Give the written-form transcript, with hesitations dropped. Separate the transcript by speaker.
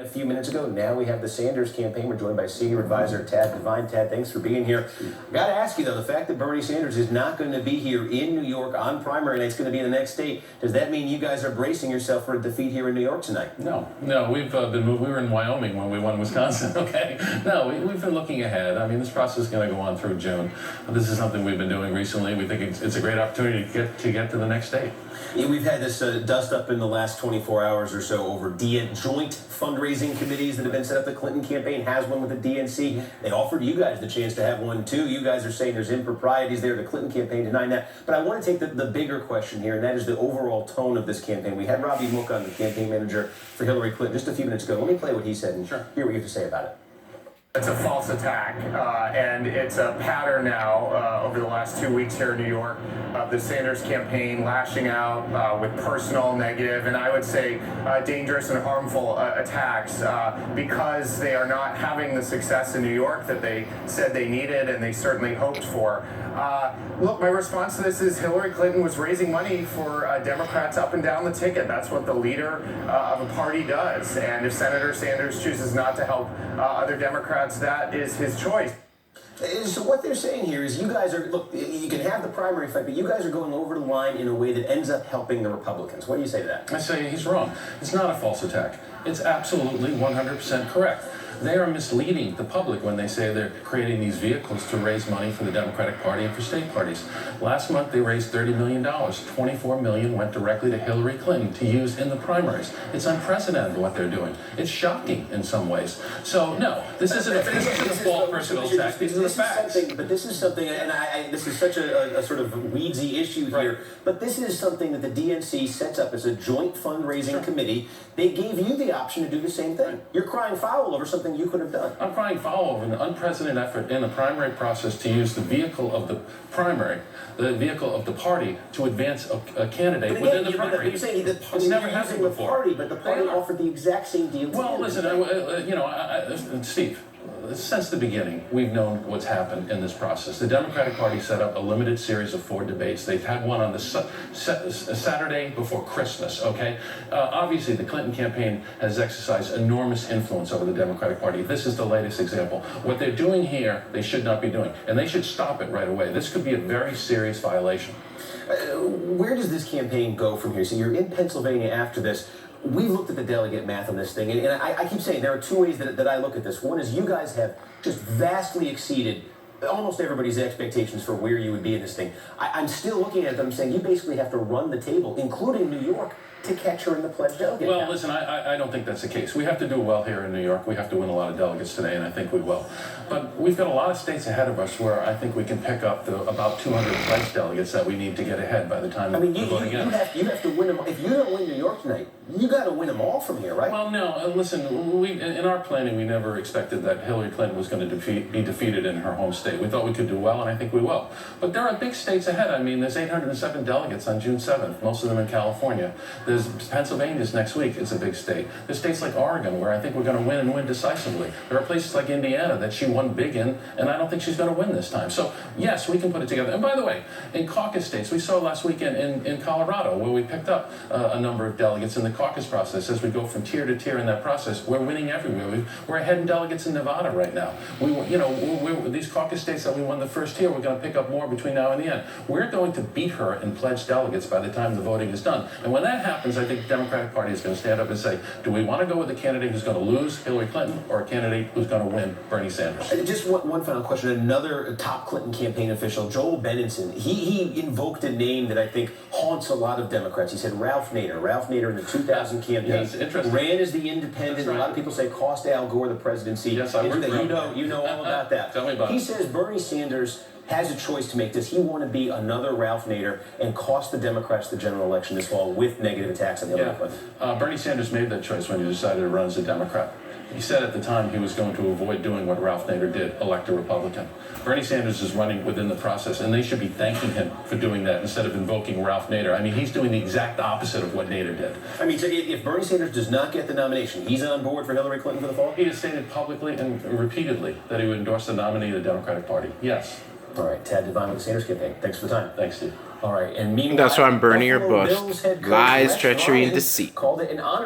Speaker 1: A few minutes ago. Now we have the Sanders campaign. We're joined by senior advisor Tad Devine. Tad, thanks for being here. I got to ask you, though, the fact that Bernie Sanders is not going to be here in New York on primary night, it's going to be in the next state. Does that mean you guys are bracing yourself for a defeat here in New York tonight?
Speaker 2: No, we've been moved. We were in Wyoming when we won Wisconsin, okay? No, we've been looking ahead. I mean, this process is going to go on through June. This is something we've been doing recently. We think it's a great opportunity to get to the next state.
Speaker 1: Yeah, we've had this dust up in the last 24 hours or so over joint fundraising committees that have been set up. The Clinton campaign has one with the DNC. They offered you guys the chance to have one too. You guys are saying there's improprieties there. The Clinton campaign denying that. But I want to take the bigger question here, and that is the overall tone of this campaign. We had Robbie Mook on, the campaign manager for Hillary Clinton, just a few minutes ago. Let me play what he said and hear what you have to say about it.
Speaker 3: It's a false attack, and it's a pattern now over the last 2 weeks here in New York of the Sanders campaign lashing out with personal, negative, and I would say dangerous and harmful attacks because they are not having the success in New York that they said they needed and they certainly hoped for. Look, my response to this is Hillary Clinton was raising money for Democrats up and down the ticket. That's what the leader of a party does, and if Senator Sanders chooses not to help other Democrats, that is his choice.
Speaker 1: So what they're saying here is you guys are, look, you can have the primary fight, but you guys are going over the line in a way that ends up helping the Republicans. What do you say to that?
Speaker 2: I say he's wrong. It's not a false attack. It's absolutely 100% correct. They are misleading the public when they say they're creating these vehicles to raise money for the Democratic Party and for state parties. Last month, they raised $30 million. $24 million went directly to Hillary Clinton to use in the primaries. It's unprecedented what they're doing. It's shocking in some ways. So, no, this isn't a false personal attack. These are the facts.
Speaker 1: But this is something, and this is such a sort of weedsy issue here, but this is something that the DNC sets up as a joint fundraising committee. They gave you the option to do the same thing. You're crying foul over something you could have done.
Speaker 2: I'm crying foul over an unprecedented effort in the primary process to use the vehicle of the primary, the vehicle of the party, to advance a candidate within the primary.
Speaker 1: You're saying the party,
Speaker 2: it's never happened before.
Speaker 1: Party, but the party offered the exact same deal.
Speaker 2: Well, listen, Steve. Since the beginning, we've known what's happened in this process. The Democratic Party set up a limited series of 4 debates. They've had one on the Saturday before Christmas, okay? Obviously, the Clinton campaign has exercised enormous influence over the Democratic Party. This is the latest example. What they're doing here, they should not be doing, and they should stop it right away. This could be a very serious violation.
Speaker 1: Where does this campaign go from here? So you're in Pennsylvania after this. We've looked at the delegate math on this thing, and I keep saying there are 2 ways that I look at this. One is you guys have just vastly exceeded almost everybody's expectations for where you would be in this thing. I'm still looking at them saying you basically have to run the table, including New York, to catch her in the pledged delegate.
Speaker 2: Well, listen, I don't think that's the case. We have to do well here in New York. We have to win a lot of delegates today, and I think we will. But we've got a lot of states ahead of us where I think we can pick up about 200 pledged delegates that we need to get ahead by the time we vote again.
Speaker 1: You have to win them. If you don't win New York tonight, you got to win them all from here, right?
Speaker 2: Well, no. Listen, in our planning, we never expected that Hillary Clinton was going to be defeated in her home state. We thought we could do well, and I think we will. But there are big states ahead. I mean, there's 807 delegates on June 7th, most of them in California. There's Pennsylvania's next week. It's a big state. There's states like Oregon where I think we're going to win and win decisively. There are places like Indiana that she won big in, and I don't think she's going to win this time. So, yes, we can put it together. And by the way, in caucus states, we saw last weekend in Colorado where we picked up a number of delegates in the caucus process. As we go from tier to tier in that process, we're winning everywhere. We're ahead in delegates in Nevada right now. These caucus states that we won the first tier, we're going to pick up more between now and the end. We're going to beat her in pledged delegates by the time the voting is done. And when that happens, I think the Democratic Party is going to stand up and say, do we want to go with a candidate who's going to lose, Hillary Clinton, or a candidate who's going to win, Bernie Sanders?
Speaker 1: Just one final question. Another top Clinton campaign official, Joel Benenson, he invoked a name that I think haunts a lot of Democrats. He said Ralph Nader. Ralph Nader in the 2000 campaign ran as the independent. Right. A lot of people say cost Al Gore the presidency.
Speaker 2: Yes, I worked
Speaker 1: you know all about that.
Speaker 2: Tell me about it.
Speaker 1: He says Bernie Sanders has a choice to make. Does he want to be another Ralph Nader and cost the Democrats the general election this fall with negative attacks on Hillary Clinton?
Speaker 2: Bernie Sanders made that choice when he decided to run as a Democrat. He said at the time he was going to avoid doing what Ralph Nader did, elect a Republican. Bernie Sanders is running within the process, and they should be thanking him for doing that instead of invoking Ralph Nader. I mean, he's doing the exact opposite of what Nader did.
Speaker 1: I mean, so if Bernie Sanders does not get the nomination, he's on board for Hillary Clinton for the fall?
Speaker 2: He has stated publicly and repeatedly that he would endorse the nominee of the Democratic Party. Yes.
Speaker 1: All right, Tad Devine with the Sanders campaign. Thanks for the time.
Speaker 2: Thanks, Steve.
Speaker 1: All right, and meanwhile,
Speaker 4: That's why I'm burning your bust. Lies, treachery, and deceit.
Speaker 1: Called it an honor.